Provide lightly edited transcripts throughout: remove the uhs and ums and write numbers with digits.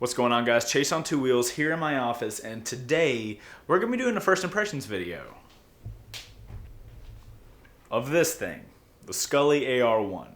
What's going on, guys? Chaseontwowheels here in my office, and today we're going to be doing a first impressions video of this thing, the Skully AR-1.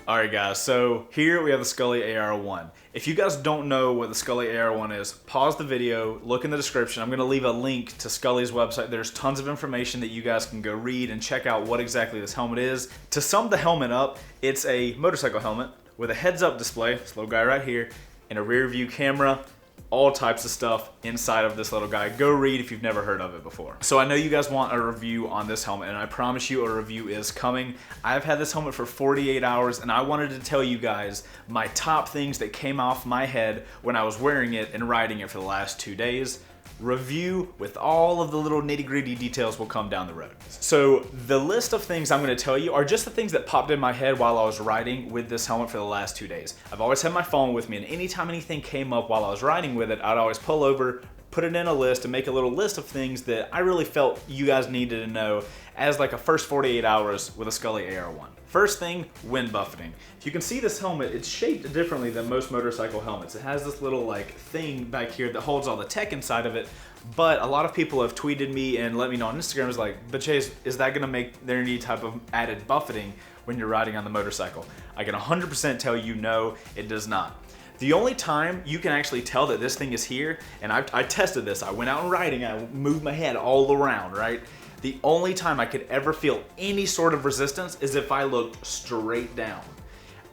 Alright guys, so here we have the Skully AR-1. If you guys don't know what the Skully AR-1 is, pause the video, look in the description. I'm going to leave a link to Skully's website. There's tons of information that you guys can go read and check out what exactly this helmet is. To sum the helmet up, it's a motorcycle helmet with a heads-up display, this little guy right here, and a rear view camera. All types of stuff inside of this little guy. Go read if you've never heard of it before. So I know you guys want a review on this helmet, and I promise you a review is coming. I've had this helmet for 48 hours, and I wanted to tell you guys my top things that came off my head when I was wearing it and riding it for the last 2 days. Review with all of the little nitty-gritty details will come down the road. So the list of things I'm going to tell you are just the things that popped in my head while I was riding with this helmet for the last 2 days. I've always had my phone with me, and anytime anything came up while I was riding with it, I'd always pull over, put it in a list, and make a little list of things that I really felt you guys needed to know as like a first 48 hours with a Skully AR-1. First thing, wind buffeting. If you can see this helmet, it's shaped differently than most motorcycle helmets. It has this little like thing back here that holds all the tech inside of it, but a lot of people have tweeted me and let me know on Instagram, is like, but Chase, is that gonna make there any type of added buffeting when you're riding on the motorcycle? I can 100% tell you no, it does not. The only time you can actually tell that this thing is here, and I tested this, I went out and riding, I moved my head all around, right? The only time I could ever feel any sort of resistance is if I looked straight down.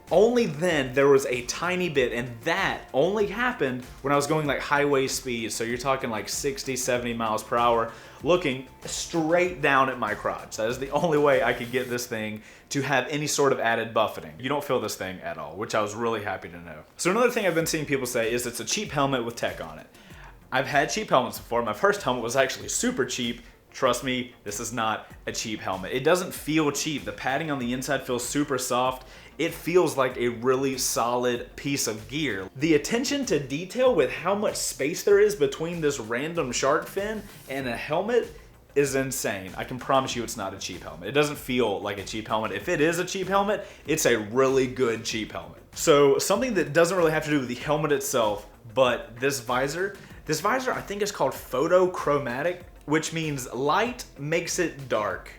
Only then there was a tiny bit, and that only happened when I was going like highway speed, so you're talking like 60, 70 miles per hour, looking straight down at my crotch. That is the only way I could get this thing to have any sort of added buffeting. You don't feel this thing at all, which I was really happy to know. So another thing I've been seeing people say is it's a cheap helmet with tech on it. I've had cheap helmets before. My first helmet was actually super cheap. Trust me, this is not a cheap helmet. It doesn't feel cheap. The padding on the inside feels super soft. It feels like a really solid piece of gear. The attention to detail with how much space there is between this random shark fin and a helmet is insane. I can promise you it's not a cheap helmet. It doesn't feel like a cheap helmet. If it is a cheap helmet, it's a really good cheap helmet. So something that doesn't really have to do with the helmet itself, but this visor I think is called photochromatic, which means light makes it dark.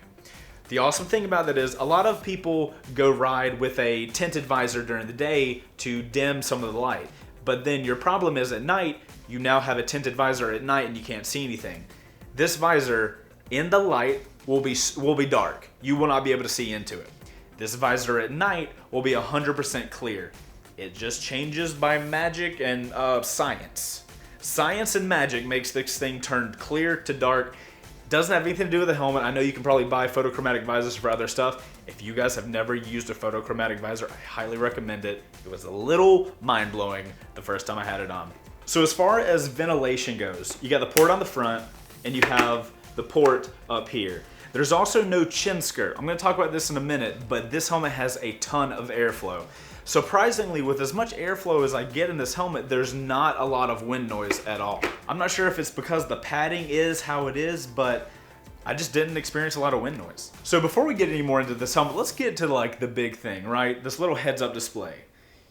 The awesome thing about that is a lot of people go ride with a tinted visor during the day to dim some of the light. But then your problem is at night, you now have a tinted visor at night and you can't see anything. This visor in the light will be dark. You will not be able to see into it. This visor at night will be 100% clear. It just changes by magic and science. Science and magic makes this thing turn clear to dark. Doesn't have anything to do with the helmet. I know you can probably buy photochromatic visors for other stuff. If you guys have never used a photochromatic visor, I highly recommend it. It was a little mind-blowing the first time I had it on. So as far as ventilation goes, you got the port on the front and you have the port up here. There's also no chin skirt. I'm gonna talk about this in a minute, but this helmet has a ton of airflow. Surprisingly, with as much airflow as I get in this helmet, there's not a lot of wind noise at all. I'm not sure if it's because the padding is how it is, but I just didn't experience a lot of wind noise. So before we get any more into this helmet, let's get to like the big thing, right? This little heads-up display.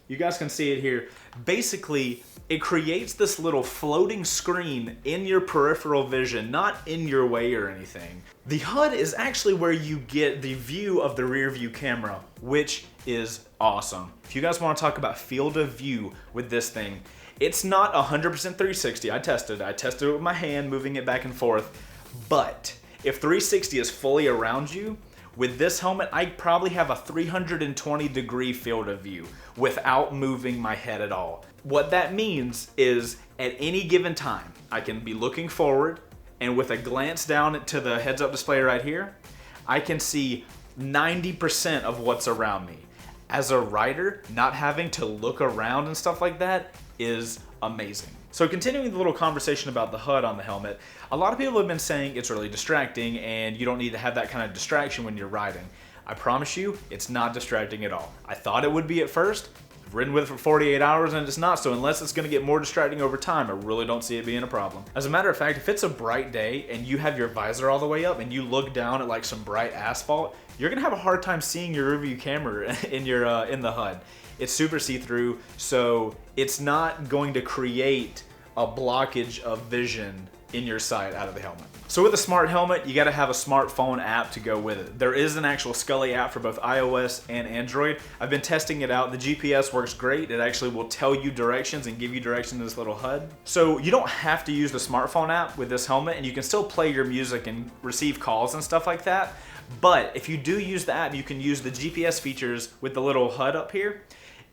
You guys can see it here. Basically, it creates this little floating screen in your peripheral vision, not in your way or anything. The HUD is actually where you get the view of the rear view camera, which is awesome. If you guys want to talk about field of view with this thing, it's not 100% 360. I tested it with my hand, moving it back and forth. But if 360 is fully around you, with this helmet, I probably have a 320 degree field of view without moving my head at all. What that means is at any given time, I can be looking forward, and with a glance down to the heads-up display right here, I can see 90% of what's around me. As a rider, not having to look around and stuff like that is amazing. So continuing the little conversation about the HUD on the helmet, a lot of people have been saying it's really distracting and you don't need to have that kind of distraction when you're riding. I promise you, it's not distracting at all. I thought it would be at first. ridden with it for 48 hours and it's not, so unless it's gonna get more distracting over time, I really don't see it being a problem. As a matter of fact, if it's a bright day and you have your visor all the way up and you look down at like some bright asphalt, you're gonna have a hard time seeing your rearview camera in the HUD. It's super see-through, so it's not going to create a blockage of vision in your sight out of the helmet. So with a smart helmet, you gotta have a smartphone app to go with it. There is an actual Skully app for both iOS and Android. I've been testing it out. The GPS works great. It actually will tell you directions and give you directions in this little HUD. So you don't have to use the smartphone app with this helmet, and you can still play your music and receive calls and stuff like that. But if you do use the app, you can use the GPS features with the little HUD up here.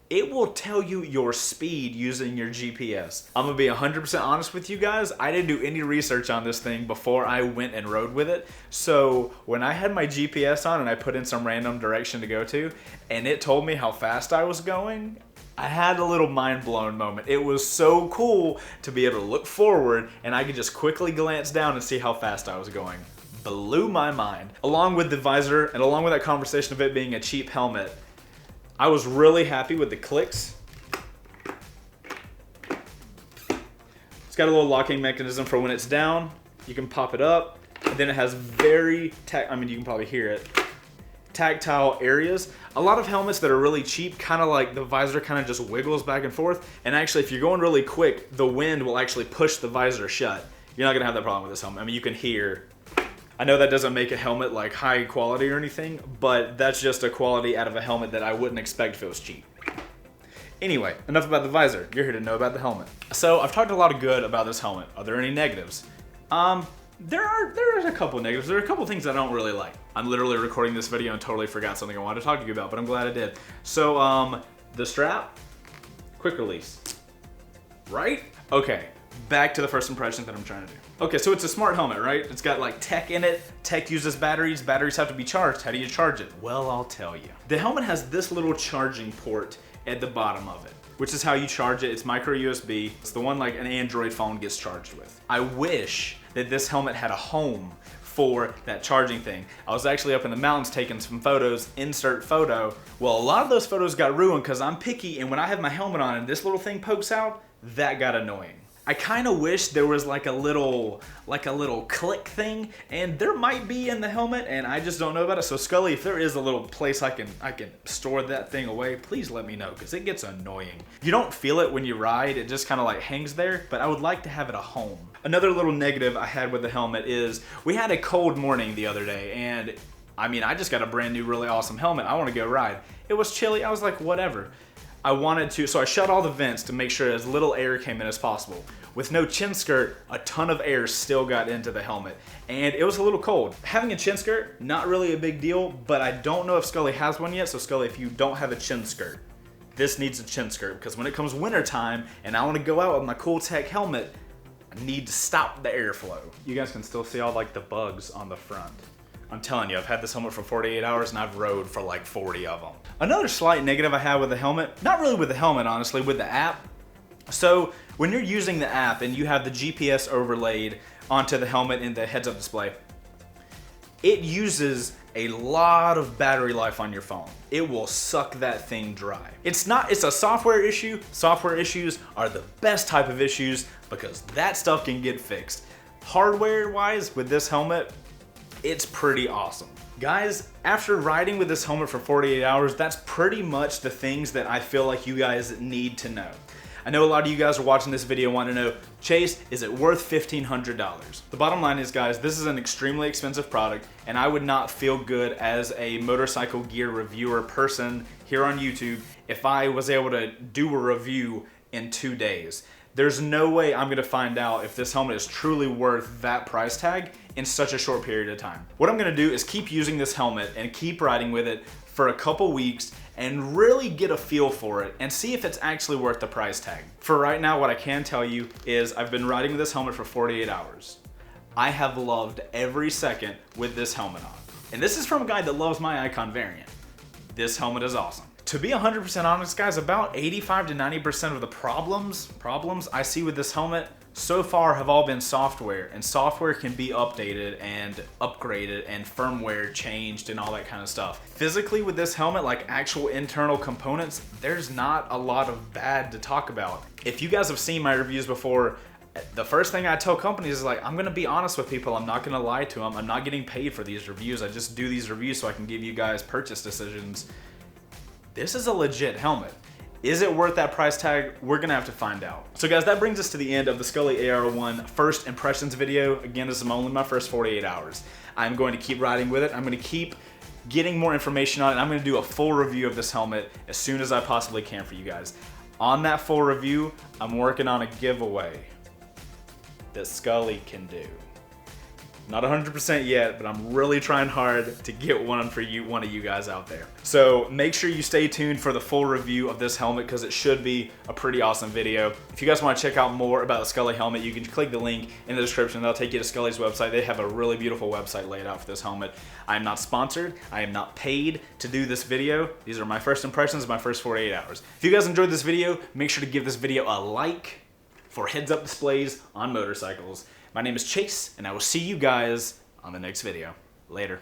It will tell you your speed using your GPS. I'm gonna be 100% honest with you guys. I didn't do any research on this thing before I went and rode with it. So when I had my GPS on and I put in some random direction to go to, and it told me how fast I was going, I had a little mind blown moment. It was so cool to be able to look forward and I could just quickly glance down and see how fast I was going. Blew my mind. Along with the visor and along with that conversation of it being a cheap helmet, I was really happy with the clicks. It's got a little locking mechanism for when it's down. You can pop it up. And then it has very, I mean, you can probably hear it, tactile areas. A lot of helmets that are really cheap, kind of like the visor kind of just wiggles back and forth. And actually, if you're going really quick, the wind will actually push the visor shut. You're not gonna have that problem with this helmet. I mean, you can hear. I know that doesn't make a helmet like high quality or anything, but that's just a quality out of a helmet that I wouldn't expect if it was cheap. Anyway, enough about the visor. You're here to know about the helmet. So I've talked a lot of good about this helmet. Are there any negatives? There's a couple negatives. There are a couple things I don't really like. I'm literally recording this video and totally forgot something I wanted to talk to you about, but I'm glad I did. So the strap, quick release, right? Okay, back to the first impressions that I'm trying to do. Okay, so it's a smart helmet, right? It's got like tech in it. Tech uses batteries. Batteries have to be charged. How do you charge it? Well, I'll tell you. The helmet has this little charging port at the bottom of it, which is how you charge it. It's micro USB. It's the one like an Android phone gets charged with. I wish that this helmet had a home for that charging thing. I was actually up in the mountains taking some photos, insert photo. Well, a lot of those photos got ruined because I'm picky, and when I have my helmet on and this little thing pokes out, that got annoying. I kind of wish there was like a little click thing, and there might be in the helmet, and I just don't know about it. So Skully, if there is a little place I can store that thing away, please let me know, because it gets annoying. You don't feel it when you ride, it just kind of like hangs there, but I would like to have it a home. Another little negative I had with the helmet is we had a cold morning the other day, and I mean, I just got a brand new really awesome helmet. I want to go ride. It was chilly. I was like, whatever. I wanted to, so I shut all the vents to make sure as little air came in as possible. With no chin skirt, a ton of air still got into the helmet, and it was a little cold. Having a chin skirt, not really a big deal, but I don't know if Skully has one yet, so Skully, if you don't have a chin skirt, this needs a chin skirt, because when it comes winter time and I want to go out with my cool tech helmet, I need to stop the airflow. You guys can still see all like the bugs on the front. I'm telling you, I've had this helmet for 48 hours and I've rode for like 40 of them. Another slight negative I have with the helmet, not really with the helmet honestly, with the app. So when you're using the app and you have the GPS overlaid onto the helmet in the heads-up display, it uses a lot of battery life on your phone. It will suck that thing dry. It's a software issue. Software issues are the best type of issues because that stuff can get fixed. Hardware-wise, with this helmet, it's pretty awesome. Guys, after riding with this helmet for 48 hours, that's pretty much the things that I feel like you guys need to know. I know a lot of you guys are watching this video want to know, Chase, is it worth $1,500? The bottom line is, guys, this is an extremely expensive product, and I would not feel good as a motorcycle gear reviewer person here on YouTube if I was able to do a review in 2 days. There's no way I'm gonna find out if this helmet is truly worth that price tag in such a short period of time. What I'm gonna do is keep using this helmet and keep riding with it for a couple weeks and really get a feel for it and see if it's actually worth the price tag. For right now, what I can tell you is I've been riding with this helmet for 48 hours. I have loved every second with this helmet on. And this is from a guy that loves my Icon variant. This helmet is awesome. To be 100% honest, guys, about 85 to 90% of the problems I see with this helmet so far have all been software, and software can be updated and upgraded and firmware changed and all that kind of stuff. Physically with this helmet, like actual internal components, there's not a lot of bad to talk about. If you guys have seen my reviews before, the first thing I tell companies is like, I'm gonna be honest with people, I'm not gonna lie to them, I'm not getting paid for these reviews, I just do these reviews so I can give you guys purchase decisions. This is a legit helmet. Is it worth that price tag? We're gonna have to find out. So guys, that brings us to the end of the Skully AR-1 first impressions video. Again, this is only my first 48 hours. I'm going to keep riding with it. I'm gonna keep getting more information on it. I'm gonna do a full review of this helmet as soon as I possibly can for you guys. On that full review, I'm working on a giveaway that Skully can do. Not 100% yet, but I'm really trying hard to get one for you, one of you guys out there. So make sure you stay tuned for the full review of this helmet because it should be a pretty awesome video. If you guys want to check out more about the Skully helmet, you can click the link in the description. That'll take you to Skully's website. They have a really beautiful website laid out for this helmet. I am not sponsored. I am not paid to do this video. These are my first impressions, my first 48 hours. If you guys enjoyed this video, make sure to give this video a like for heads-up displays on motorcycles. My name is Chase, and I will see you guys on the next video. Later.